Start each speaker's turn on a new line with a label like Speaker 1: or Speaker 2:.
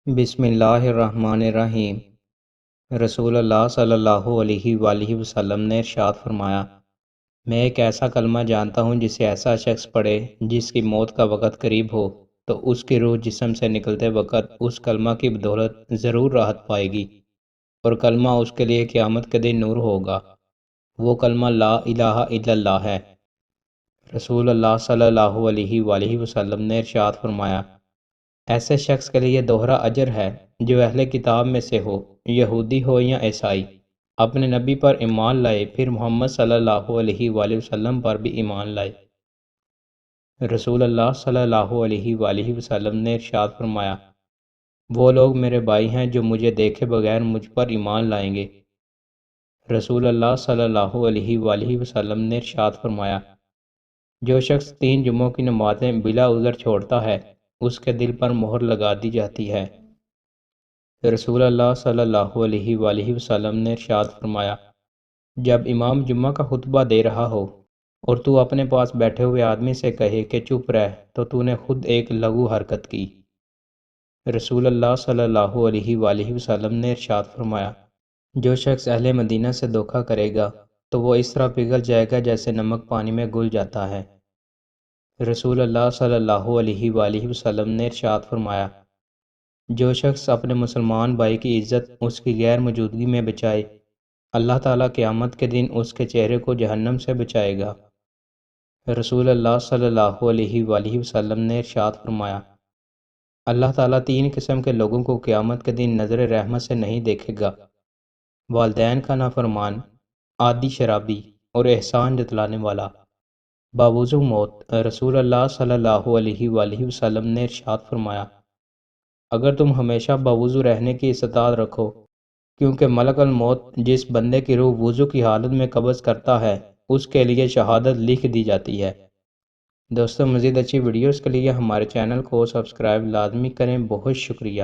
Speaker 1: بسم اللہ الرحمن الرحیم۔ رسول اللہ صلی اللہ علیہ وآلہ وسلم نے ارشاد فرمایا، میں ایک ایسا کلمہ جانتا ہوں جسے ایسا شخص پڑھے جس کی موت کا وقت قریب ہو تو اس کی روح جسم سے نکلتے وقت اس کلمہ کی بدولت ضرور راحت پائے گی، اور کلمہ اس کے لیے قیامت کے دن نور ہوگا۔ وہ کلمہ لا الہ الا اللہ ہے۔ رسول اللہ صلی اللہ علیہ وآلہ وسلم نے ارشاد فرمایا، ایسے شخص کے لیے دوہرا اجر ہے جو اہل کتاب میں سے ہو، یہودی ہو یا عیسائی، اپنے نبی پر ایمان لائے پھر محمد صلی اللہ علیہ وآلہ وسلم پر بھی ایمان لائے۔ رسول اللہ صلی اللہ علیہ وآلہ وسلم نے ارشاد فرمایا، وہ لوگ میرے بھائی ہیں جو مجھے دیکھے بغیر مجھ پر ایمان لائیں گے۔ رسول اللہ صلی اللہ علیہ وآلہ وسلم نے ارشاد فرمایا، جو شخص 3 جمعوں کی نمازیں بلا عذر چھوڑتا ہے اس کے دل پر مہر لگا دی جاتی ہے۔ رسول اللہ صلی اللہ علیہ وآلہ وسلم نے ارشاد فرمایا، جب امام جمعہ کا خطبہ دے رہا ہو اور تو اپنے پاس بیٹھے ہوئے آدمی سے کہے کہ چپ رہ تو نے خود ایک لغو حرکت کی۔ رسول اللہ صلی اللہ علیہ وآلہ وسلم نے ارشاد فرمایا، جو شخص اہل مدینہ سے دھوکہ کرے گا تو وہ اس طرح پگھل جائے گا جیسے نمک پانی میں گھل جاتا ہے۔ رسول اللہ صلی اللہ علیہ وآلہ وسلم نے ارشاد فرمایا، جو شخص اپنے مسلمان بھائی کی عزت اس کی غیر موجودگی میں بچائے، اللہ تعالیٰ قیامت کے دن اس کے چہرے کو جہنم سے بچائے گا۔ رسول اللہ صلی اللہ علیہ وآلہ وسلم نے ارشاد فرمایا، اللہ تعالیٰ 3 قسم کے لوگوں کو قیامت کے دن نظر رحمت سے نہیں دیکھے گا: والدین کا نافرمان، عادی شرابی، اور احسان جتلانے والا باوضو موت۔ رسول اللہ صلی اللہ علیہ وآلہ وسلم نے ارشاد فرمایا، اگر تم ہمیشہ باوضو رہنے کی استطاعت رکھو، کیونکہ ملک الموت جس بندے کی روح وضو کی حالت میں قبض کرتا ہے اس کے لیے شہادت لکھ دی جاتی ہے۔ دوستو، مزید اچھی ویڈیوز کے لیے ہمارے چینل کو سبسکرائب لازمی کریں۔ بہت شکریہ۔